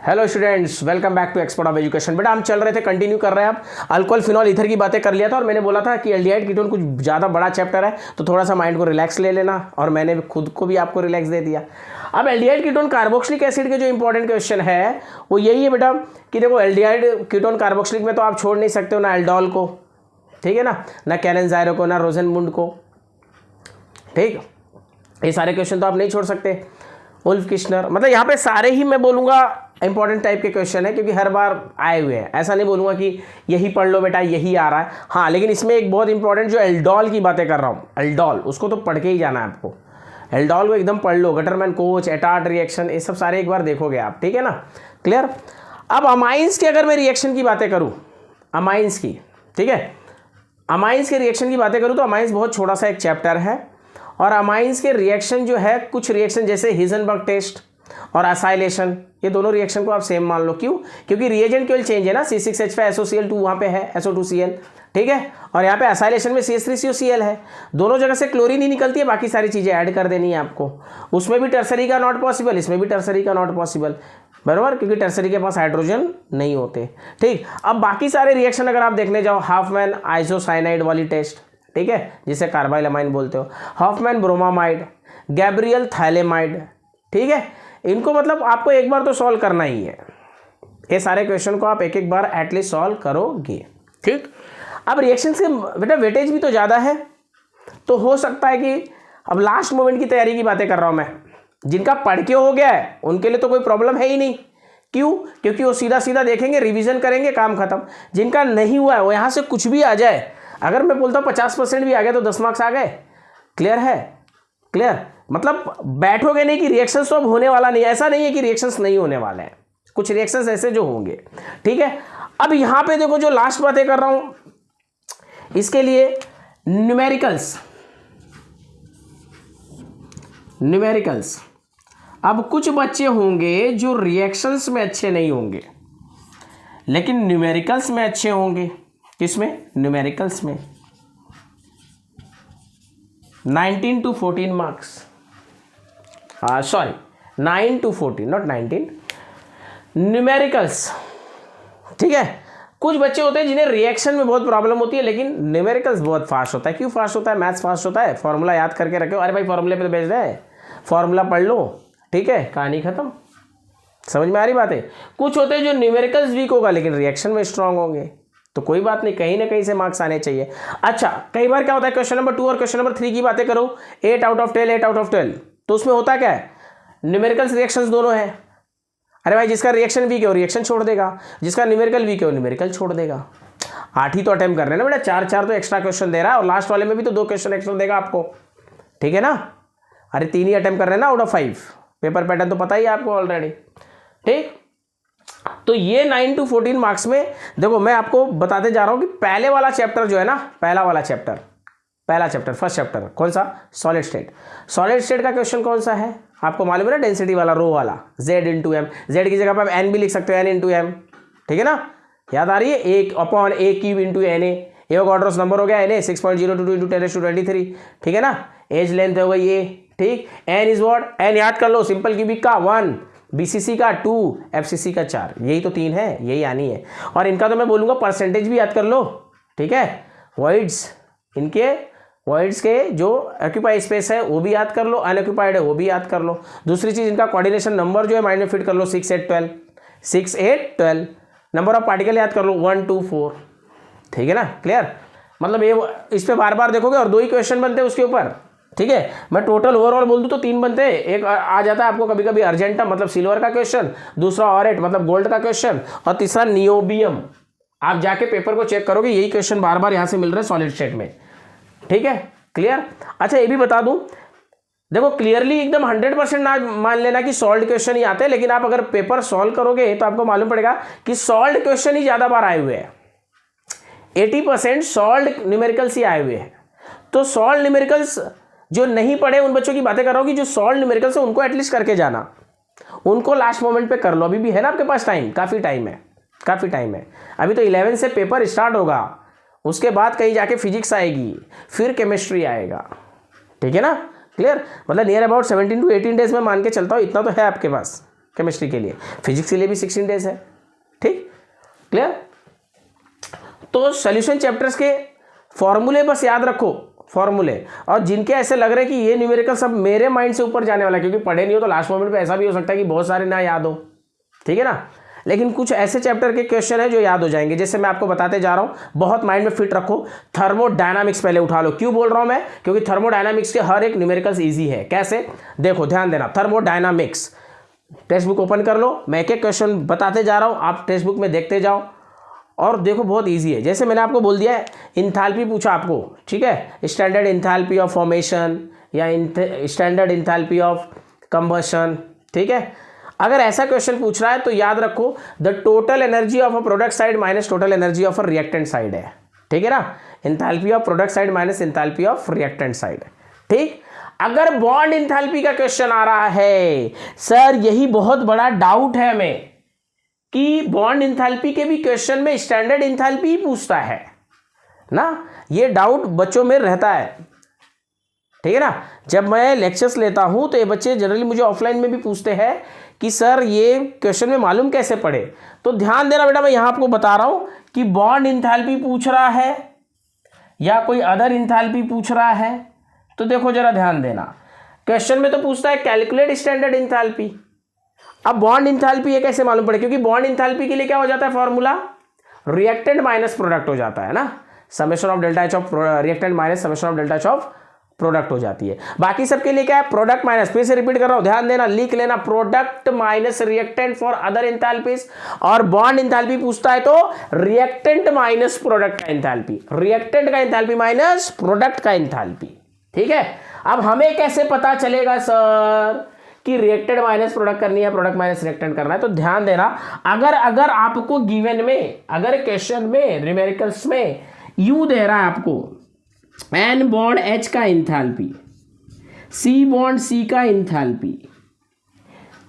Hello students, welcome back to expert of education. बेटा हम चल रहे थे, कंटिन्यू कर रहे हैं। आप अल्कोहल फिनॉल ईथर की बातें कर लिया था और मैंने बोला था कि एल्डिहाइड कीटोन कुछ ज़्यादा बड़ा चैप्टर है तो थोड़ा सा माइंड को रिलैक्स ले लेना, और मैंने खुद को भी आपको रिलैक्स दे दिया। अब एल्डिहाइड कीटोन कार्बोक्सिलिक एसिड के जो इंपॉर्टेंट क्वेश्चन है वो यही है बेटा कि देखो एल्डिहाइड कीटोन कार्बोक्सिलिक में तो आप छोड़ नहीं सकते हो ना एल्डोल को, ठीक है ना कैलेंजाइरो को, ना रोजेनमुंड को, ठीक। ये सारे क्वेश्चन तो आप नहीं छोड़ सकते। उल्फ किश्नर, मतलब यहाँ पे सारे ही मैं बोलूँगा इंपॉर्टेंट टाइप के क्वेश्चन है क्योंकि हर बार आए हुए हैं। ऐसा नहीं बोलूँगा कि यही पढ़ लो बेटा यही आ रहा है, हाँ, लेकिन इसमें एक बहुत इंपॉर्टेंट जो एल्डोल की बातें कर रहा हूँ, एल्डोल उसको तो पढ़ के ही जाना है आपको। एल्डोल को एकदम पढ़ लो, गटरमैन कोच, एटार्ड रिएक्शन, ये सब सारे एक बार देखोगे आप, ठीक है ना, क्लियर। अब अमाइंस की अगर मैं रिएक्शन की बातें करूँ, अमाइंस की, ठीक है, अमाइंस के रिएक्शन की बातें करूँ तो अमाइंस बहुत छोटा सा एक चैप्टर है और अमाइंस के रिएक्शन जो है, कुछ रिएक्शन जैसे हिजनबर्ग टेस्ट और असाइलेशन, ये दोनों रिएक्शन को आप सेम मान लो। क्यों? क्योंकि रिएजेंट केवल चेंज है ना, C6H5SOCl2 वहाँ पे है SO2Cl, ठीक है, और यहाँ पे असाइलेशन में CH3COCl है। दोनों जगह से क्लोरीन ही निकलती है, बाकी सारी चीज़ें ऐड कर देनी है आपको। उसमें भी टर्सरी का नॉट पॉसिबल, इसमें भी टर्सरी का नॉट पॉसिबल, बराबर, क्योंकि टर्सरी के पास हाइड्रोजन नहीं होते, ठीक। अब बाकी सारे रिएक्शन अगर आप देखने जाओ, हाफमैन आइसोसाइनाइड वाली टेस्ट, ठीक है, जिसे कार्बाइलमाइन बोलते हो, हाफमैन ब्रोमामाइड, गैब्रियल थाइलेमाइड, ठीक है, इनको मतलब आपको एक बार तो सॉल्व करना ही है। ये सारे क्वेश्चन को आप एक एक बार एटलीस्ट सॉल्व करोगे, ठीक। अब रिएक्शन से बेटा वेटेज भी तो ज़्यादा है, तो हो सकता है कि अब लास्ट मोमेंट की तैयारी की बातें कर रहा हूँ मैं, जिनका पढ़ के हो गया है उनके लिए तो कोई प्रॉब्लम है ही नहीं। क्यों? क्योंकि वो सीधा सीधा देखेंगे, रिवीजन करेंगे, काम खत्म। जिनका नहीं हुआ है वो यहाँ से कुछ भी आ जाए, अगर मैं बोलता हूँ 50% भी आ गया तो 10 मार्क्स आ गए। क्लियर है? क्लियर, मतलब बैठोगे नहीं कि रिएक्शंस तो अब होने वाला नहीं, ऐसा नहीं है कि रिएक्शंस नहीं होने वाले हैं, कुछ रिएक्शंस ऐसे जो होंगे, ठीक है। अब यहाँ पे देखो जो लास्ट बातें कर रहा हूँ, इसके लिए न्यूमेरिकल्स, अब कुछ बच्चे होंगे जो रिएक्शंस में अच्छे नहीं होंगे लेकिन न्यूमेरिकल्स में अच्छे होंगे। किसमें? न्यूमेरिकल्स में। 19 to 14 marks, sorry 9 to 14, not 19, numericals, ठीक है। कुछ बच्चे होते हैं जिन्हें रिएक्शन में बहुत प्रॉब्लम होती है लेकिन न्यूमेरिकल्स बहुत फास्ट होता है। क्यों फास्ट होता है? मैथ्स फास्ट होता है, फॉर्मूला याद करके रखो, अरे भाई फॉर्मूले पे तो भेज रहे हैं, फॉर्मूला पढ़ लो, ठीक है, कहानी खत्म। समझ में आ रही बात है? कुछ होते हैं जो न्यूमेरिकल्स वीक होगा लेकिन रिएक्शन में स्ट्रांग होंगे, तो कोई बात नहीं, कहीं ना कहीं से मार्क्स आने चाहिए। अच्छा, कई बार क्या होता है, क्वेश्चन नंबर 2 और क्वेश्चन नंबर 3 की बातें करो, 8 out of 10, 8 out of 12, तो उसमें होता क्या है, न्यूमेरिकल्स रिएक्शंस दोनों है। अरे भाई जिसका रिएक्शन वीक है वो रिएक्शन छोड़ देगा, जिसका न्यूमेरिकल वीक है वो न्यूमेरिकल छोड़ देगा। 8 ही तो अटेम्प्ट कर रहे हैं ना बेटा, 4 तो एक्स्ट्रा क्वेश्चन दे रहा है और लास्ट वाले में भी तो 2 क्वेश्चन एक्स्ट्रा देगा आपको, ठीक है ना। अरे 3 ही अटेम्प्ट कर रहे हैं ना आउट ऑफ 5, पेपर पैटर्न तो पता ही है आपको ऑलरेडी, ठीक। तो ये 9 to 14 मार्क्स में देखो मैं आपको बताते जा रहा हूं कि पहले वाला चैप्टर जो है ना, पहला चैप्टर फर्स्ट चैप्टर कौन सा? Solid state. सॉलिड स्टेट का क्वेश्चन कौन सा है आपको मालूम है ना? डेंसिटी वाला, रो वाला, Z into M, Z की जगह पर आप N भी लिख सकते हो, N into M, ठीक है ना, याद आ रही है, 1/A³ into NA, Avogadro's number हो गया NA 6.022 into 10⁻23, ठीक है ना। एज लेंथ हो गई ये, ठीक। N is what? N याद कर लो, सिंपल क्यूबिक का 1, BCC का 2, FCC का 4, यही तो 3 है, यही आनी है। और इनका तो मैं बोलूँगा परसेंटेज भी याद कर लो, ठीक है। वॉइड्स, इनके वॉइड्स के जो ऑक्यूपाई स्पेस है वो भी याद कर लो, अनऑक्यूपाइड है वो भी याद कर लो। दूसरी चीज़ इनका कोऑर्डिनेशन नंबर जो है माइंड में फिट कर लो, 6, 8, 12। नंबर ऑफ पार्टिकल याद कर लो, 1, 2, 4, ठीक है ना, क्लियर। मतलब ये इस पर बार बार देखोगे और 2 ही क्वेश्चन बनते हैं उसके ऊपर, ठीक है। मैं टोटल ओवरऑल बोल दूं तो 3 बनते हैं, एक आ जाता है आपको कभी कभी अर्जेंटा मतलब सिल्वर का क्वेश्चन, दूसरा ऑरेट मतलब गोल्ड का क्वेश्चन, और तीसरा नियोबियम। आप जाके पेपर को चेक करोगे, यही क्वेश्चन बार बार यहाँ से मिल रहे हैं सॉलिड स्टेट में, ठीक है, क्लियर। अच्छा ये भी बता दूं, देखो क्लियरली एकदम 100% ना मान लेना कि सॉल्व क्वेश्चन ही आते हैं, लेकिन आप अगर पेपर सॉल्व करोगे तो आपको मालूम पड़ेगा कि सॉल्व क्वेश्चन ही ज्यादा बार आए हुए हैं, 80% सॉल्व न्यूमेरिकल्स ही आए हुए हैं। तो सॉल्व न्यूमेरिकल्स जो नहीं पढ़े उन बच्चों की बातें कर रहा हूँ कि जो सॉल्व न्यूमेरिकल्स है उनको एटलीस्ट करके जाना, उनको लास्ट मोमेंट पे कर लो, अभी भी है ना आपके पास टाइम, काफ़ी टाइम है। अभी तो 11 से पेपर स्टार्ट होगा, उसके बाद कहीं जाके फिजिक्स आएगी, फिर केमिस्ट्री आएगा, ठीक है ना, क्लियर। मतलब नियर अबाउट 17 to 18 डेज में मान के चलता हूँ, इतना तो है आपके पास, केमिस्ट्री के लिए, फिजिक्स के लिए भी 16 डेज है। ठीक, क्लियर। तो सॉल्यूशन चैप्टर्स के फॉर्मूले बस याद रखो, फॉर्मूले। और जिनके ऐसे लग रहे हैं कि ये न्यूमेरिकल सब मेरे माइंड से ऊपर जाने वाला है, क्योंकि पढ़े नहीं हो तो लास्ट मोमेंट पे ऐसा भी हो सकता है कि बहुत सारे ना याद हो, ठीक है ना। लेकिन कुछ ऐसे चैप्टर के क्वेश्चन है जो याद हो जाएंगे, जैसे मैं आपको बताते जा रहा हूं, बहुत माइंड में फिट रखो। थर्मोडायनामिक्स पहले उठा लो। क्यों बोल रहा हूं मैं? क्योंकि थर्मोडायनामिक्स के हर एक न्यूमेरिकल्स इजी है। कैसे? देखो, ध्यान देना। थर्मोडायनामिक्स टेक्स्ट बुक ओपन कर लो, मैं एक एक क्वेश्चन बताते जा रहा हूं, आप टेक्स्ट बुक में देखते जाओ और देखो, बहुत इजी है। जैसे मैंने आपको बोल दिया है, इंथैल्पी पूछा आपको, ठीक है, स्टैंडर्ड इंथैल्पी ऑफ फॉर्मेशन या स्टैंडर्ड इंथैल्पी ऑफ कंबशन, ठीक है। अगर ऐसा क्वेश्चन पूछ रहा है तो याद रखो, the total energy of a product side minus total energy of a reactant side है, ठीक है ना। Enthalpy of product side minus enthalpy of reactant side, ठीक। अगर बॉन्ड इंथैल्पी का क्वेश्चन आ रहा है, सर यही बहुत बड़ा डाउट है हमें कि बॉन्ड इंथैल्पी के भी क्वेश्चन में स्टैंडर्ड इंथैल्पी ही पूछता है ना, ये डाउट बच्चों में रहता है, ठीक है ना। जब मैं लेक्चर्स लेता हूं तो ये बच्चे जनरली मुझे ऑफलाइन में भी पूछते हैं कि सर ये क्वेश्चन में मालूम कैसे पढ़े। तो ध्यान देना बेटा, मैं यहां आपको बता रहा हूं कि बॉन्ड इंथैल्पी पूछ रहा है या कोई अदर इंथैल्पी पूछ रहा है। तो देखो जरा ध्यान देना, क्वेश्चन में तो पूछता है कैलकुलेट स्टैंडर्ड इंथैल्पी। अब बॉन्ड इंथैल्पी ये कैसे मालूम पड़े? क्योंकि बॉन्ड इंथैल्पी के लिए क्या हो जाता है फॉर्मूला? रिएक्टेंट माइनस प्रोडक्ट हो जाता है ना, summation of delta H of reactant minus summation of delta H of product हो जाती है। बाकी सबके लिए क्या है? प्रोडक्ट माइनस, फिर से रिपीट कर रहा हूं, ध्यान देना, लिख लेना, product minus reactant for other enthalpies. और बॉन्ड इंथैल्पी पूछता है तो रिएक्टेंट माइनस प्रोडक्ट का इंथैल्पी, रिएक्टेंट का इंथैल्पी माइनस प्रोडक्ट का इंथैल्पी, ठीक है। अब हमें कैसे पता चलेगा सर कि रिएक्टेंट माइनस प्रोडक्ट करनी है, प्रोडक्ट माइनस रिएक्टेंट करना है? तो ध्यान देना, अगर आपको गिवन में, अगर क्वेश्चन में न्यूमेरिकल्स में यू दे रहा है आपको एन बॉन्ड एच का इंथैल्पी, सी बॉन्ड सी का इंथैल्पी,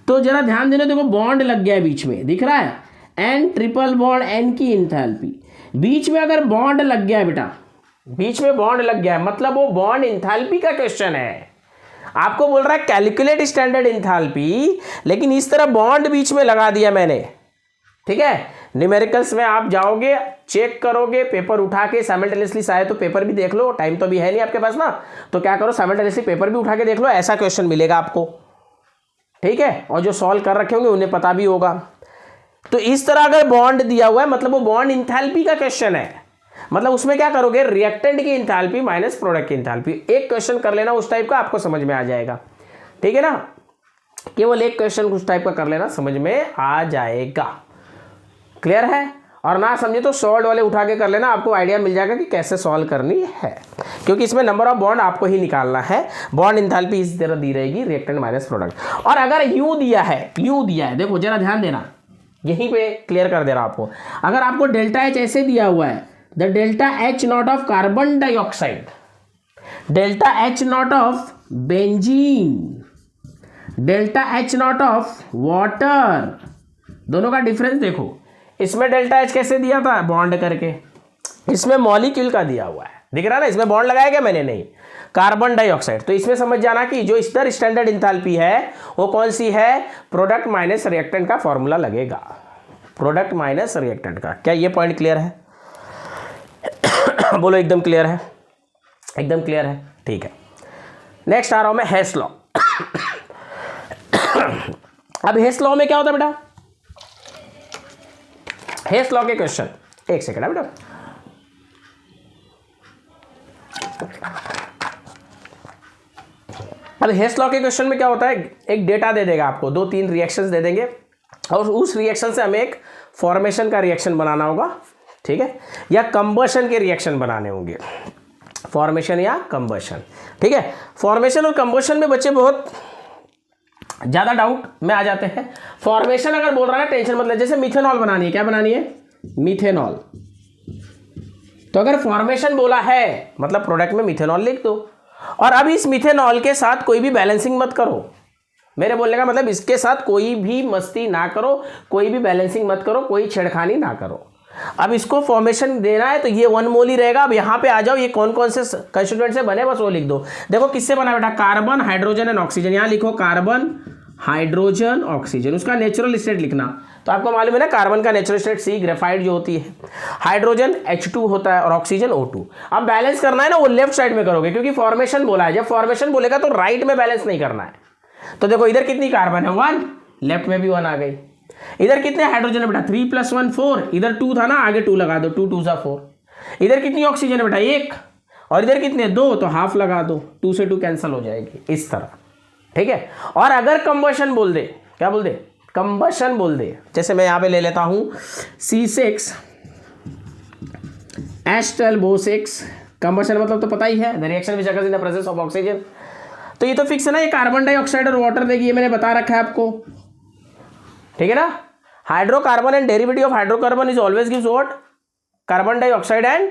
तो जरा ध्यान देना, देखो बॉन्ड लग गया है बीच में, दिख रहा है, एन ट्रिपल बॉन्ड एन की इंथैल्पी। बीच में अगर बॉन्ड लग गया है बेटा, बीच में बॉन्ड लग गया है, मतलब वो बॉन्ड इंथैल्पी का क्वेश्चन है। आपको बोल रहा है कैलकुलेट स्टैंडर्ड इंथैल्पी, लेकिन इस तरह बॉन्ड बीच में लगा दिया मैंने, ठीक है। न्यूमेरिकल्स में आप जाओगे, चेक करोगे, पेपर उठा के साइमल्टेनियसली, शायद तो पेपर भी देख लो, टाइम तो भी है नहीं आपके पास ना, तो क्या करो साइमल्टेनियसली पेपर भी उठा के देख लो, ऐसा क्वेश्चन मिलेगा आपको, ठीक है। और जो सॉल्व कर रखे होंगे उन्हें पता भी होगा। तो इस तरह अगर बॉन्ड दिया हुआ है, मतलब वो बॉन्ड इंथैल्पी का क्वेश्चन है, मतलब उसमें क्या करोगे? रिएक्टेंट की इंथैल्पी माइनस प्रोडक्ट की इंथैल्पी। एक क्वेश्चन कर लेना उस टाइप का, आपको समझ में आ जाएगा, ठीक है ना। केवल एक क्वेश्चन उस टाइप का कर लेना, समझ में आ जाएगा, क्लियर है। और ना समझे तो सॉल्व वाले उठा के कर लेना, आपको आइडिया मिल जाएगा कि कैसे सॉल्व करनी है, क्योंकि इसमें नंबर ऑफ बॉन्ड आपको ही निकालना है। बॉन्ड इंथैल्पी इस तरह दी रहेगी, रिएक्टेंट माइनस प्रोडक्ट। और अगर यू दिया है, यू दिया है, देखो जरा ध्यान देना, यहीं पे क्लियर कर दे रहा आपको। अगर आपको डेल्टा एच ऐसे दिया हुआ है, the delta H not of carbon dioxide, delta H not of benzene, delta H not of water, दोनों का डिफरेंस देखो। इसमें डेल्टा एच कैसे दिया था? बॉन्ड करके। इसमें मॉलिक्यूल का दिया हुआ है, दिख रहा है ना, इसमें बॉन्ड लगाया क्या मैंने? नहीं, कार्बन डाइऑक्साइड। तो इसमें समझ जाना कि जो इधर स्टैंडर्ड इंथैल्पी है वो कौन सी है? प्रोडक्ट माइनस रिएक्टेंट का फॉर्मूला लगेगा, प्रोडक्ट माइनस रिएक्टेंट का। क्या ये पॉइंट क्लियर है? बोलो एकदम क्लियर है, एकदम क्लियर है, ठीक है। नेक्स्ट आ रहा हूं मैं हेस लॉ। अब हेस लॉ में क्या होता है बेटा? हेस लॉ के क्वेश्चन, एक सेकंड है बेटा, अब हेस लॉ के क्वेश्चन में क्या होता है? एक डेटा दे देगा आपको, 2-3 रिएक्शंस दे देंगे और उस रिएक्शन से हमें एक फॉर्मेशन का रिएक्शन बनाना होगा, ठीक है, या कंबशन के रिएक्शन बनाने होंगे, फॉर्मेशन या कंबशन, ठीक है। फॉर्मेशन और कंबशन में बच्चे बहुत ज़्यादा डाउट में आ जाते हैं। फॉर्मेशन अगर बोल रहा है टेंशन मतलब, जैसे मिथेनॉल बनानी है, क्या बनानी है? मिथेनॉल। तो अगर फॉर्मेशन बोला है मतलब प्रोडक्ट में मिथेनॉल लिख दो। और अब इस मिथेनॉल के साथ कोई भी बैलेंसिंग मत करो, मेरे बोलने का मतलब इसके साथ कोई भी मस्ती ना करो, कोई भी बैलेंसिंग मत करो, कोई छेड़खानी ना करो। अब इसको फॉर्मेशन देना है तो ये 1 मोल ही रहेगा। अब यहाँ पे आ जाओ, ये कौन कौन से कंस्टिट्यूएंट से बने बस वो लिख दो। देखो किससे बना बेटा? Carbon, hydrogen and oxygen. यहाँ लिखो कार्बन, हाइड्रोजन ऑक्सीजन, उसका नेचुरल स्टेट लिखना। तो आपको मालूम है ना कार्बन का नेचुरल स्टेट सी, ग्रेफाइट जो होती है, हाइड्रोजन H2 होता है और ऑक्सीजन O2। अब बैलेंस करना है ना वो लेफ्ट साइड में करोगे, क्योंकि फॉर्मेशन बोला है, जब फॉर्मेशन बोलेगा तो राइट में बैलेंस नहीं करना है। तो देखो इधर कितनी कार्बन है 1, लेफ्ट में भी 1 आ गई। इधर कितने हाइड्रोजन है बेटा 3 + 1 4, इधर 2 था ना, आगे 2 लगा दो, 2 2 = 4। इधर कितनी ऑक्सीजन है बेटा 1, और इधर कितने 2, तो हाफ लगा दो, 2 से 2 कैंसिल हो जाएगी इस तरह, ठीक है। और अगर कंबशन बोल दे, क्या बोल दे, कंबशन बोल दे, जैसे मैं यहां पे ले लेता हूं C6H12O6, कंबशन मतलब तो पता ही है, the reaction which occurs in the presence of oxygen. तो ये तो फिक्स है ना, ये कार्बन डाइऑक्साइड और वाटर देगी, ये मैंने बता रखा है आपको, ठीक है ना। Hydrocarbon and derivative of hydrocarbon is always gives what, carbon dioxide and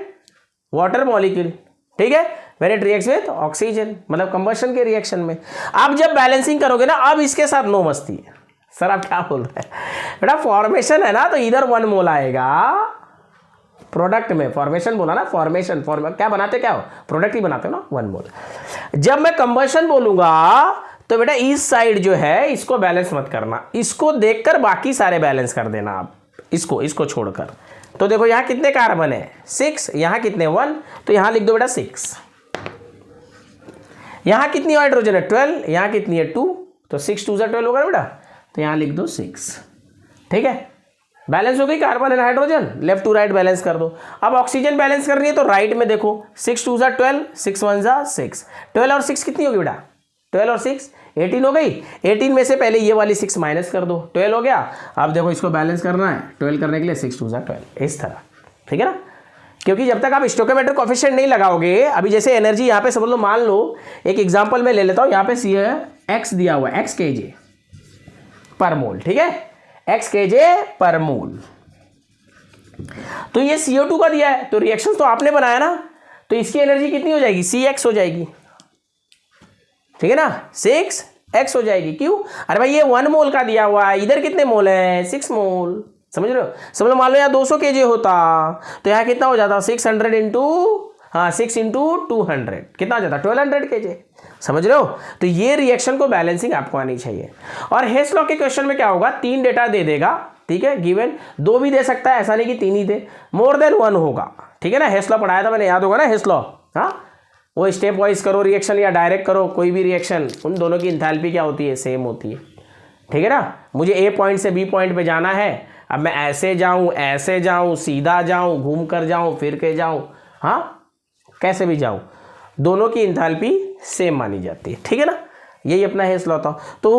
water molecule, ठीक है, when it reacts with oxygen, मतलब कंबशन के रिएक्शन में। आप जब बैलेंसिंग करोगे ना, अब इसके साथ नो मस्ती है। सर आप क्या बोल रहे हैं बेटा, फॉर्मेशन है ना तो इधर 1 मोल आएगा, प्रोडक्ट में फॉर्मेशन बोला ना, फॉर्मेशन क्या बनाते, क्या हो प्रोडक्ट ही बनाते हो ना, 1 मोल। जब मैं कंबशन बोलूंगा तो बेटा इस साइड जो है इसको बैलेंस मत करना, इसको देखकर बाकी सारे बैलेंस कर देना आप, इसको छोड़कर। तो देखो यहां कितने कार्बन है 6, यहां कितने 1, तो यहां लिख दो बेटा 6। यहां कितनी हाइड्रोजन है 12, यहां कितनी है 2, तो 6 2 = 12 होगा बेटा, तो यहां लिख दो 6, ठीक है। बैलेंस हो गई carbon and hydrogen, left to right balance कर दो। अब ऑक्सीजन बैलेंस करनी है तो राइट में देखो, 6 2 = 12, 6 1 = 6, 12 और 6 कितनी होगी बेटा, 12 और 6 18 हो गई। 18 में से पहले ये वाली 6 माइनस कर दो, 12 हो गया। अब देखो इसको बैलेंस करना है, 12 करने के लिए 6 2 = 12, इस तरह, ठीक है ना। क्योंकि जब तक आप स्टोइकोमेट्रिक कोएफिशिएंट नहीं लगाओगे, अभी जैसे एनर्जी यहाँ पे समझ लो, मान लो एक एग्जांपल में ले लेता हूँ, यहाँ पे सी है x दिया हुआ है, x kg पर मोल, ठीक है, x kg पर मोल। तो ये CO2 का दिया है, तो रिएक्शन तो आपने बनाया ना, तो इसकी एनर्जी कितनी हो जाएगी, Cx हो जाएगी, ठीक है ना, 6x हो जाएगी। क्यों, अरे भाई ये 1 मोल का दिया हुआ है, इधर कितने मोल है 6 मोल, समझ रहे हो। समझ लो मान लो यहाँ 200 kg होता तो यहाँ कितना हो जाता, 600 इंटू 6 इंटू 200 कितना हो जाता 1200 kg, समझ रहे हो। तो ये रिएक्शन को बैलेंसिंग आपको आनी चाहिए। और हेस लॉ के क्वेश्चन में क्या होगा, 3 डेटा दे देगा, ठीक है, गिवन 2 भी दे सकता है, ऐसा नहीं कि 3 ही दे, मोर देन 1 होगा, ठीक है ना। हेस लॉ पढ़ाया था मैंने, याद होगा ना हेस लॉ, हाँ, वो स्टेप वाइज करो रिएक्शन या डायरेक्ट करो कोई भी रिएक्शन, उन दोनों की इंथैल्पी क्या होती है, सेम होती है, ठीक है ना। मुझे ए पॉइंट से बी पॉइंट पे जाना है, अब मैं ऐसे जाऊं, सीधा जाऊं, घूम कर जाऊं, फिर के जाऊं, हाँ कैसे भी जाऊं, दोनों की इंथैल्पी सेम मानी जाती है, ठीक है ना। यही अपना हेस लॉ था। तो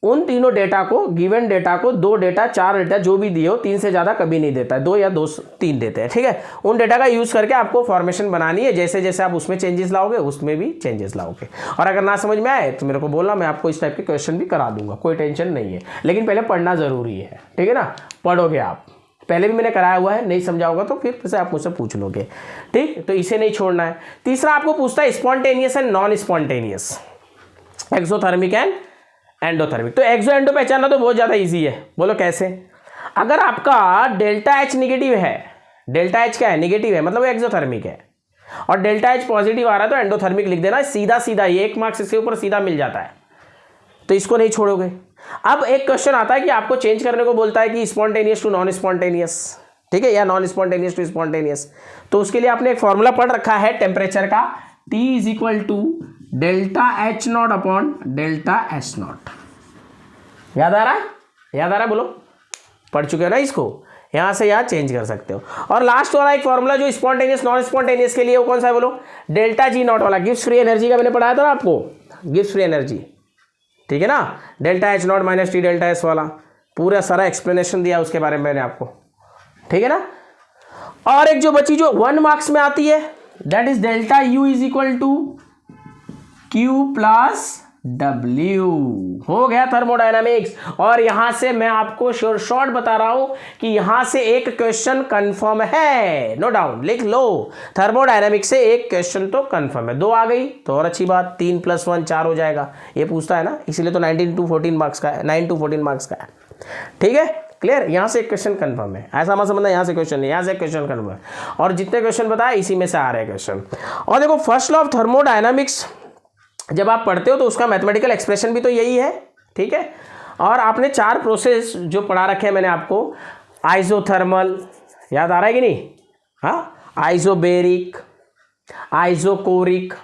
उन तीनों डेटा को, गिवन डेटा को 2 डेटा 4 डेटा जो भी दिए हो, 3 से ज़्यादा कभी नहीं देता है, 2 या 3 देते हैं, ठीक है। उन डेटा का यूज़ करके आपको फॉर्मेशन बनानी है, जैसे जैसे आप उसमें चेंजेस लाओगे उसमें भी चेंजेस लाओगे। और अगर ना समझ में आए तो मेरे को बोलना, मैं आपको इस टाइप के क्वेश्चन भी करा दूंगा, कोई टेंशन नहीं है, लेकिन पहले पढ़ना ज़रूरी है, ठीक है ना। पढ़ोगे आप, पहले भी मैंने कराया हुआ है, नहीं समझा होगा तो फिर से आप मुझसे पूछ लोगे, ठीक। तो इसे नहीं छोड़ना है। तीसरा आपको पूछता है spontaneous and non spontaneous, exothermic and endothermic. तो एक्सो एंडो पहचानना तो बहुत ज़्यादा इजी है, बोलो कैसे। अगर आपका डेल्टा H निगेटिव है, डेल्टा H क्या है, निगेटिव है, मतलब वो एक्सोथर्मिक है, और डेल्टा H पॉजिटिव आ रहा है तो एंडोथर्मिक लिख देना, सीधा सीधा, ये 1 मार्क्स इसके ऊपर सीधा मिल जाता है, तो इसको नहीं छोड़ोगे। अब एक क्वेश्चन आता है कि आपको चेंज करने को बोलता है कि स्पॉन्टेनियस टू नॉन स्पॉन्टेनियस, ठीक है, या नॉन स्पॉन्टेनियस टू स्पॉन्टेनियस। तो उसके लिए आपने एक फॉर्मूला पढ़ रखा है टेम्परेचर का, T = delta H0 upon delta S0। याद आ रहा है, याद आ रहा है, बोलो, पढ़ चुके हो ना इसको, यहां से यहां चेंज कर सकते हो। और लास्ट वाला एक फॉर्मूला जो स्पॉन्टेनियस नॉन स्पॉन्टेनियस के लिए, वो कौन सा है बोलो, डेल्टा G0 वाला, गिव्स फ्री एनर्जी का मैंने पढ़ाया था ना आपको, गिव्स फ्री एनर्जी, ठीक है ना। Delta H0 - T delta S वाला पूरा सारा एक्सप्लेनेशन दिया उसके बारे में मैंने आपको, ठीक है ना। और एक जो बची जो 1 मार्क्स में आती है, that is delta U = Q + W, हो गया थर्मोडायनामिक्स। और यहां से मैं आपको शॉर्ट बता रहा हूं कि यहां से एक क्वेश्चन कंफर्म है, नो डाउट, लिख लो, थर्मोडायनामिक्स से एक क्वेश्चन तो कंफर्म है। 2 आ गई तो और अच्छी बात, 3 + 1 4 हो जाएगा, ये पूछता है ना, इसीलिए तो 19 to 14 मार्क्स का है, 9 to 14 मार्क्स का है, ठीक है, क्लियर। यहां से एक क्वेश्चन कंफर्म है, ऐसा मत समझना यहां से क्वेश्चन नहीं, यहां से क्वेश्चन कंफर्म है, और जितने क्वेश्चन बताए इसी में से आ रहे हैं क्वेश्चन। और देखो फर्स्ट लॉ ऑफ थर्मोडायनामिक्स जब आप पढ़ते हो तो उसका मैथमेटिकल एक्सप्रेशन भी तो यही है, ठीक है। और आपने 4 प्रोसेस जो पढ़ा रखे हैं मैंने आपको, आइसोथर्मल, याद आ रहा है कि नहीं, हाँ, आइसोबेरिक, आइसोकोरिक,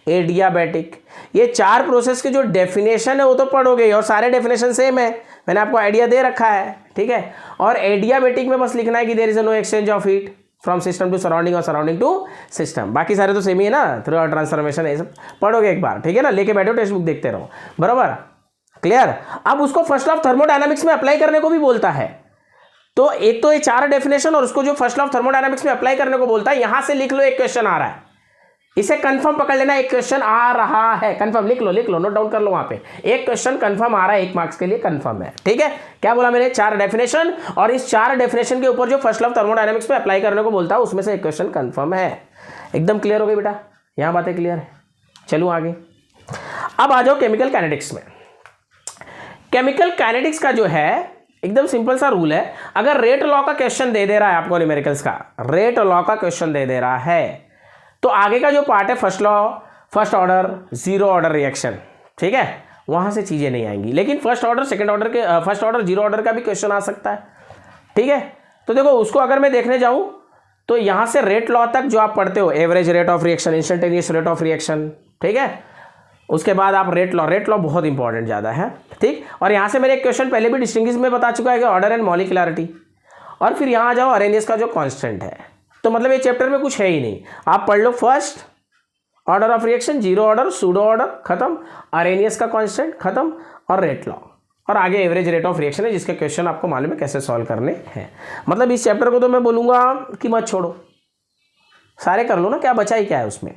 एडियाबैटिक, ये 4 प्रोसेस के जो डेफिनेशन है वो तो पढ़ोगे, और सारे डेफिनेशन सेम है, मैंने आपको आइडिया दे रखा है, ठीक है। और एडियाबैटिक में बस लिखना है कि there is no exchange of heat from system to surrounding और सराउंडिंग टू सिस्टम, बाकी सारे तो सेम ही है ना, थ्रू ट्रांसफॉर्मेशन, ये सब पढ़ोगे एक बार, ठीक है ना, लेके बैठो टेक्स्ट बुक देखते रहो, बराबर, क्लियर। अब उसको फर्स्ट लॉ ऑफ थर्मोडायनामिक्स में अप्लाई करने को भी बोलता है, तो एक तो ये 4 डेफिनेशन और उसको जो फर्स्ट लॉ ऑफ थर्मोडायनामिक्स में अप्लाई करने को बोलता है, यहां से लिख लो, एक क्वेश्चन आ रहा है, इसे कंफर्म पकड़ लेना, एक क्वेश्चन आ रहा है, कंफर्म लिख लो, नोट डाउन कर लो, वहां पे एक क्वेश्चन कंफर्म आ रहा है, 1 मार्क्स के लिए कंफर्म है, ठीक है। क्या बोला मैंने, 4 डेफिनेशन, और इस 4 डेफिनेशन के ऊपर जो फर्स्ट लॉ ऑफ थर्मोडायनामिक्स में अप्लाई करने को बोलता है उसमें से एक क्वेश्चन कंफर्म है। एकदम क्लियर हो गई बेटा, यहां बातें क्लियर है। चलो आगे, अब आ जाओ केमिकल काइनेटिक्स में। केमिकल काइनेटिक्स का जो है एकदम सिंपल सा रूल है, अगर रेट लॉ का क्वेश्चन दे रहा है आपको, न्यूमेरिकल्स का रेट लॉ का क्वेश्चन दे रहा है, तो आगे का जो पार्ट है first law, first order, zero order reaction, ठीक है, वहां से चीजें नहीं आएंगी, लेकिन फर्स्ट ऑर्डर, सेकंड ऑर्डर के, फर्स्ट ऑर्डर, जीरो ऑर्डर का भी क्वेश्चन आ सकता है, ठीक है। तो देखो उसको अगर मैं देखने जाऊं तो यहां से रेट लॉ तक जो आप पढ़ते हो, average rate of reaction, instantaneous rate of reaction, ठीक है, उसके बाद आप रेट लॉ बहुत इंपॉर्टेंट ज़्यादा है, ठीक। और यहाँ से मैंने एक क्वेश्चन पहले भी डिस्टिंग्विश में बता चुका है कि ऑर्डर एंड मॉलिक्युलरिटी, और फिर यहाँ आ जाओ अरेनियस का जो कांस्टेंट है, तो मतलब ये चैप्टर में कुछ है ही नहीं, आप पढ़ लो first order of reaction, zero order, pseudo order खत्म, अरेनियस का कांस्टेंट खत्म, और रेट लॉ, और आगे एवरेज रेट ऑफ रिएक्शन है जिसके क्वेश्चन आपको मालूम है कैसे सॉल्व करने हैं। मतलब इस चैप्टर को तो मैं बोलूँगा कि मत छोड़ो, सारे कर लो ना, क्या बचा ही क्या है उसमें।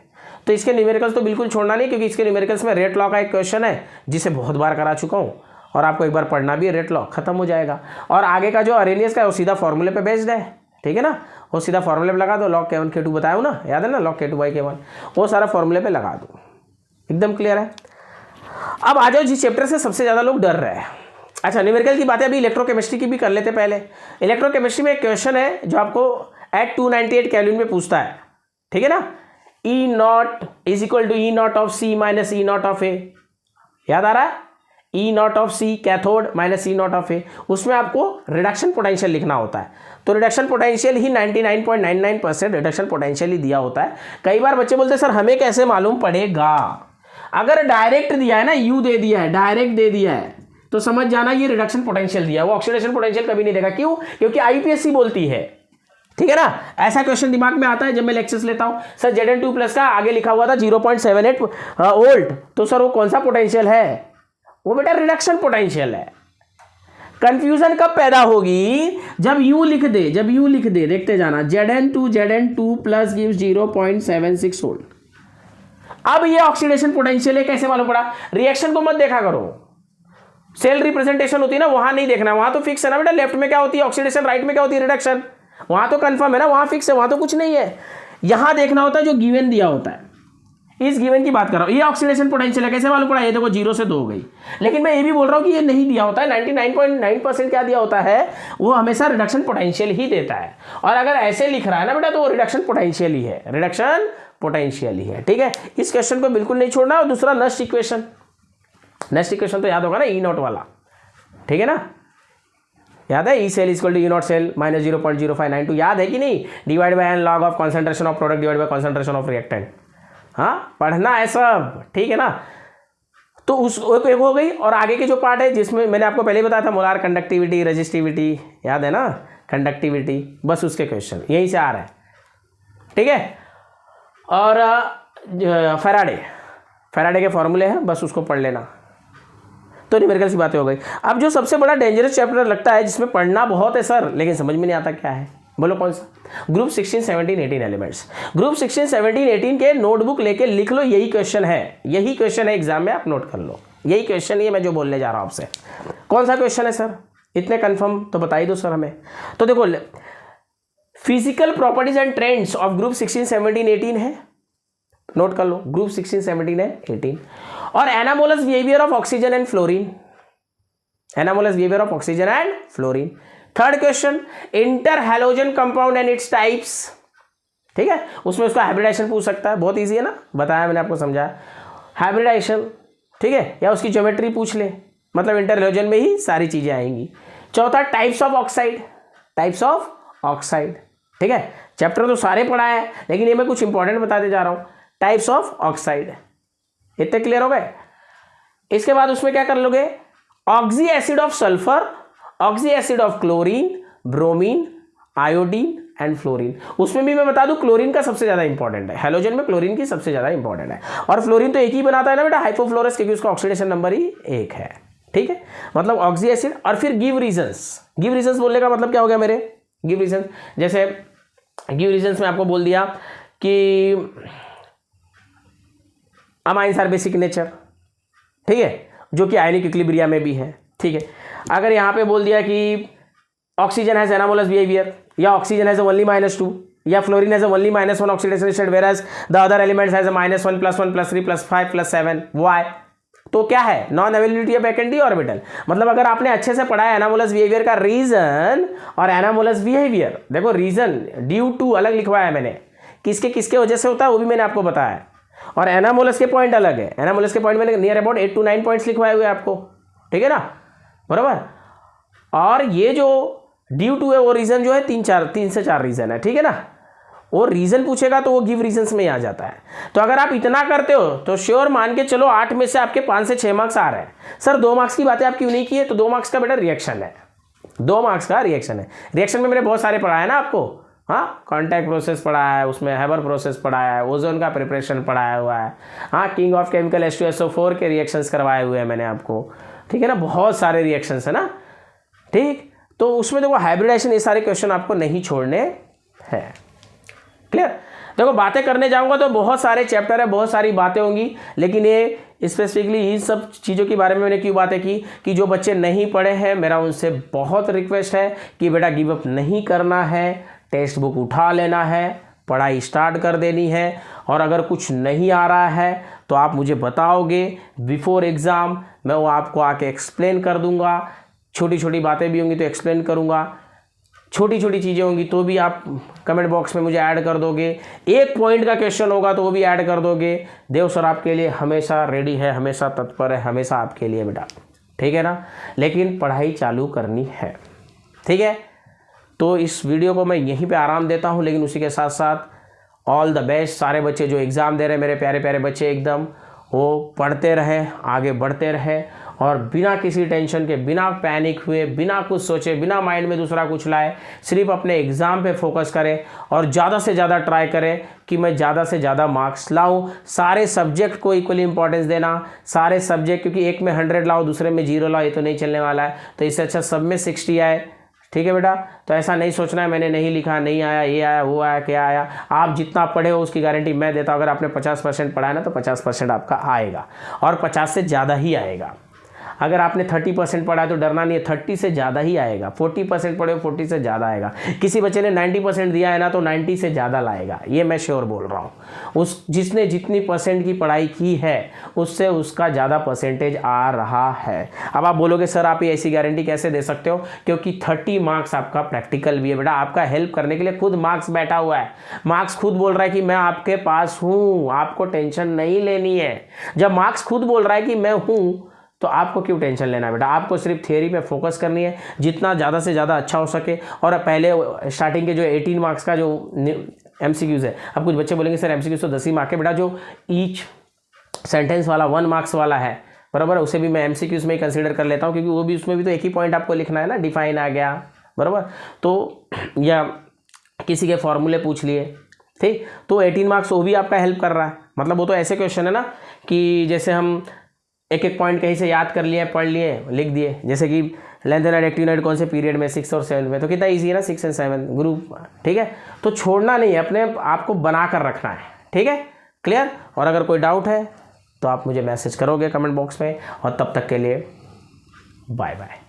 तो इसके न्यूमेरिकल्स तो बिल्कुल छोड़ना नहीं, क्योंकि इसके न्यूमेरिकल्स में रेट लॉ का एक क्वेश्चन है जिसे बहुत बार करा चुका हूँ, और आपको एक बार पढ़ना भी है, रेट लॉ खत्म हो जाएगा। और आगे का जो अरेनियस का है वो सीधा फॉर्मूले पे बेस्ड है, ठीक है ना, वो सीधा फॉर्मूले पे लगा दो, log K1 K2 बताया हूँ ना, याद है ना, log K2 by K1, वो सारा फॉर्मूले पे लगा दो, एकदम क्लियर है। अब आ जाओ जिस चैप्टर से सबसे ज़्यादा लोग डर रहे हैं। अच्छा, न्यूमेरिकल की बातें अभी इलेक्ट्रोकेमिस्ट्री की भी कर लेते पहले। इलेक्ट्रोकेमिस्ट्री में एक क्वेश्चन है जो आपको एट 298 केल्विन में पूछता है, ठीक है ना, E nought is equal to E nought of C minus E nought of A, याद आ रहा है, E nought of C cathode minus E nought of A, उसमें आपको रिडक्शन पोटेंशियल लिखना होता है। तो रिडक्शन पोटेंशियल ही 99.99% रिडक्शन पोटेंशियल ही दिया होता है। कई बार बच्चे बोलते हैं सर हमें कैसे मालूम पड़ेगा, अगर डायरेक्ट दिया है ना, U दे दिया है, डायरेक्ट दे दिया है, तो समझ जाना ये रिडक्शन पोटेंशियल दिया है, वो ऑक्सीडेशन पोटेंशियल कभी नहीं देगा। क्यों? क्योंकि IPSC बोलती है, ठीक है ना। ऐसा क्वेश्चन दिमाग में आता है जब मैं लेक्चर्स लेता हूं, सर Zn2 प्लस का आगे लिखा हुआ था 0.78 वोल्ट, तो सर वो कौन सा पोटेंशियल है? वो बेटा रिडक्शन पोटेंशियल है। कंफ्यूजन कब पैदा होगी? जब यू लिख दे, जब यू लिख दे, देखते जाना, Zn2 प्लस गिव्स 0.76 वोल्ट। अब ये ऑक्सीडेशन पोटेंशियल है, कैसे मालूम पड़ा? रिएक्शन को मत देखा करो, सेल रिप्रेजेंटेशन होती है ना, वहां नहीं देखना, वहां तो फिक्स है ना बेटा, लेफ्ट में क्या होती है ऑक्सीडेशन, राइट में क्या होती है रिडक्शन, वहां तो कंफर्म है ना, वहां फिक्स है, वहां तो कुछ नहीं है। यहां देखना होता है जो गिवन दिया होता है, इस गिवन की बात कर रहा हूं, ये ऑक्सीडेशन पोटेंशियल है, कैसे मालूम पड़ा? ये देखो 0 से 2 हो गई, लेकिन मैं ये भी बोल रहा हूं कि ये नहीं दिया होता है, 99.9% क्या दिया होता है, वो हमेशा रिडक्शन पोटेंशियल ही देता है। और अगर ऐसे लिख रहा है ना बेटा, तो वो रिडक्शन पोटेंशियल ही है, रिडक्शन पोटेंशियल ही है, ठीक है। इस क्वेश्चन को बिल्कुल नहीं छोड़ना। और दूसरा नस्ट इक्वेशन, नेक्स्ट इक्वेशन तो याद होगा ना, E नॉट वाला, ठीक है ना, याद है, E cell equal to E nought cell minus 0.0592, याद है कि नहीं? Divide by n log of concentration of product divide by concentration of reactant, हाँ पढ़ना है सब, ठीक है ना। तो उस एक हो गई, और आगे के जो पार्ट है जिसमें मैंने आपको पहले बताया था, मोलार कंडक्टिविटी, रेजिस्टिविटी, याद है ना, कंडक्टिविटी, बस उसके क्वेश्चन यहीं से आ रहा है, ठीक है। और फैराडे के फॉर्मूले हैं, बस उसको पढ़ लेना। तो न्यूमेरिकल की बातें हो गई। अब जो सबसे बड़ा डेंजरस चैप्टर लगता है, जिसमें पढ़ना बहुत है सर, लेकिन समझ में नहीं आता क्या है, बोलो कौन सा? Group 16, 17, 18 elements. ग्रुप 16, 17, 18 के नोटबुक लेके लिख लो, यही क्वेश्चन है, यही क्वेश्चन है एग्जाम में, आप नोट कर लो, यही क्वेश्चन ही है मैं जो बोलने जा रहा हूं आपसे। कौन सा क्वेश्चन है सर? इतने कंफर्म तो बता ही दो सर हमें। तो देखो, physical properties and trends of group 16, 17, 18 है, नोट कर लो, ग्रुप 16, 17 है 18। और anomalous behaviour of oxygen and fluorine, anomalous behaviour of oxygen and fluorine. Third question, inter halogen compound and its types, ठीक है, उसमें उसका हाइब्रिडाइजेशन पूछ सकता है, बहुत इजी है ना, बताया मैंने आपको, समझाया हाइब्रिडाइजेशन, ठीक है, या उसकी ज्योमेट्री पूछ ले, मतलब इंटर हैलोजन में ही सारी चीज़ें आएंगी। चौथा types of oxide, types of oxide, ठीक है। चैप्टर तो सारे पढ़ा है लेकिन ये मैं कुछ इंपॉर्टेंट बताते जा रहा हूँ। टाइप्स ऑफ ऑक्साइड, इतने क्लियर हो गए। इसके बाद उसमें क्या कर लोगे, oxy acid of sulphur, oxy acid of chlorine, bromine, iodine and fluorine. उसमें भी मैं बता दूं क्लोरीन का सबसे ज्यादा इंपॉर्टेंट है, हैलोजन में क्लोरीन की सबसे ज्यादा इंपॉर्टेंट है। और फ्लोरीन तो एक ही बनाता है ना बेटा, हाइपोफ्लोरस, क्योंकि उसका ऑक्सीडेशन नंबर ही 1 है, ठीक है। मतलब ऑक्सी एसिड। और फिर गिव रीजंस, गिव रीजंस बोलने का मतलब क्या हो गया मेरे, गिव रीजंस, जैसे गिव रीजंस में आपको बोल दिया कि अमाइंस आर बेसिक नेचर, ठीक है, जो कि आयनिक इक्विलिब्रिया में भी है, ठीक है। अगर यहाँ पे बोल दिया कि ऑक्सीजन हैज एनामोलस बिहेवियर, या ऑक्सीजन हैज ओनली -2, या fluorine has only -1 oxidation state whereas the other elements has -1 +1 +3 +5 +7, why? तो क्या है, non availability of D orbital. मतलब अगर आपने अच्छे से पढ़ा है एनामोलस बिहेवियर का रीजन और एनामोलस बिहेवियर, देखो रीजन ड्यू टू अलग लिखवाया है मैंने, किसके किसके वजह से होता है वो भी मैंने आपको बताया, और एनामोलस के पॉइंट अलग है। एनामोलस के पॉइंट मैंने नियर अबाउट 8 to 9 पॉइंट्स लिखवाए हुए आपको, ठीक है ना, बराबर। और ये जो ड्यू टू है वो रीजन जो है 3 से 4 रीजन है, ठीक है ना। वो रीजन पूछेगा तो वो गिव रीजंस में ही आ जाता है। तो अगर आप इतना करते हो तो श्योर मान के चलो 8 में से आपके 5 से 6 मार्क्स आ रहे हैं। सर 2 मार्क्स की बातें आप क्यों नहीं किए, तो 2 मार्क्स का बेटा रिएक्शन है, 2 मार्क्स का रिएक्शन है। रिएक्शन में मैंने बहुत सारे पढ़ा है ना आपको, हाँ, कॉन्टैक्ट प्रोसेस पढ़ाया है, उसमें हैबर प्रोसेस पढ़ाया है, ओजोन का प्रिपरेशन पढ़ाया हुआ है, हाँ, किंग ऑफ केमिकल H2SO4 के रिएक्शंस करवाए हुए हैं मैंने आपको, ठीक है ना, बहुत सारे रिएक्शंस है ना, ठीक। तो उसमें देखो हाइब्रिडाइजेशन, ये सारे क्वेश्चन आपको नहीं छोड़ने हैं, क्लियर। देखो बातें करने जाऊंगा तो बहुत सारे चैप्टर है, बहुत सारी बातें होंगी, लेकिन ये स्पेसिफिकली इन सब चीज़ों के बारे में मैंने क्यों बातें की कि जो बच्चे नहीं पढ़े हैं मेरा उनसे बहुत रिक्वेस्ट है कि बेटा गिव अप नहीं करना है, टेक्स्ट बुक उठा लेना है, पढ़ाई स्टार्ट कर देनी है। और अगर कुछ नहीं आ रहा है तो आप मुझे बताओगे बिफोर एग्ज़ाम, मैं वो आपको आके एक्सप्लेन कर दूंगा। छोटी छोटी बातें भी होंगी तो एक्सप्लेन करूंगा, छोटी छोटी चीज़ें होंगी तो भी आप कमेंट बॉक्स में मुझे ऐड कर दोगे। एक पॉइंट का क्वेश्चन होगा तो वो भी ऐड कर दोगे। देव सर आपके लिए हमेशा रेडी है, हमेशा तत्पर है, हमेशा आपके लिए बेटा, ठीक है ना। लेकिन पढ़ाई चालू करनी है, ठीक है। तो इस वीडियो को मैं यहीं पे आराम देता हूँ, लेकिन उसी के साथ साथ ऑल द बेस्ट सारे बच्चे जो एग्ज़ाम दे रहे हैं, मेरे प्यारे प्यारे बच्चे, एकदम वो पढ़ते रहें, आगे बढ़ते रहें, और बिना किसी टेंशन के, बिना पैनिक हुए, बिना कुछ सोचे, बिना माइंड में दूसरा कुछ लाए, सिर्फ अपने एग्ज़ाम पे फोकस करें और ज़्यादा से ज़्यादा ट्राई करें कि मैं ज़्यादा से ज़्यादा मार्क्स लाऊं। सारे सब्जेक्ट को इक्वली इंपॉर्टेंस देना, सारे सब्जेक्ट, क्योंकि एक में 100 लाओ, दूसरे में 0 लाओ, ये तो नहीं चलने वाला है। तो इससे अच्छा सब में 60 आए, ठीक है बेटा। तो ऐसा नहीं सोचना है मैंने नहीं लिखा, नहीं आया, ये आया, वो आया, क्या आया। आप जितना पढ़े हो उसकी गारंटी मैं देता हूँ। अगर आपने 50% पढ़ा है ना तो 50% आपका आएगा, और 50 से ज़्यादा ही आएगा। अगर आपने 30% पढ़ा है तो डरना नहीं है, 30 से ज़्यादा ही आएगा। 40% पढ़े हो, 40 से ज़्यादा आएगा। किसी बच्चे ने 90% दिया है ना तो 90 से ज़्यादा लाएगा, ये मैं श्योर बोल रहा हूँ। उस जिसने जितनी % की पढ़ाई की है उससे उसका ज़्यादा % आ रहा है। अब आप बोलोगे सर आप ये ऐसी गारंटी कैसे दे सकते हो, क्योंकि 30 मार्क्स आपका प्रैक्टिकल भी है बेटा। आपका हेल्प करने के लिए खुद मार्क्स बैठा हुआ है, मार्क्स खुद बोल रहा है कि मैं आपके पास हूँ, आपको टेंशन नहीं लेनी है। जब मार्क्स खुद बोल रहा है कि मैं हूँ तो आपको क्यों टेंशन लेना है बेटा। आपको सिर्फ थियरी पे फोकस करनी है, जितना ज़्यादा से ज़्यादा अच्छा हो सके। और पहले स्टार्टिंग के जो 18 मार्क्स का जो MCQs है, अब कुछ बच्चे बोलेंगे सर MCQs तो 10 ही मार्क है बेटा। जो ईच सेंटेंस वाला 1 मार्क्स वाला है, बराबर, उसे भी मैं MCQs में ही कंसिडर कर लेता हूँ, क्योंकि वो भी, उसमें भी तो एक ही पॉइंट आपको लिखना है ना, डिफाइन आ गया, बराबर। तो या किसी के फॉर्मूले पूछ लिए, ठीक। तो 18 मार्क्स वो भी आपका हेल्प कर रहा है। मतलब वो तो ऐसे क्वेश्चन है ना कि जैसे हम एक एक पॉइंट कहीं से याद कर लिए, पढ़ लिए, लिख दिए। जैसे कि लेंथ एंड एक्टिव कौन से पीरियड में, 6 और 7 में, तो कितना इजी है ना, 6 और 7 ग्रुप, ठीक है। तो छोड़ना नहीं है, अपने आप को बना कर रखना है, ठीक है, क्लियर। और अगर कोई डाउट है तो आप मुझे मैसेज करोगे कमेंट बॉक्स में, और तब तक के लिए बाय बाय।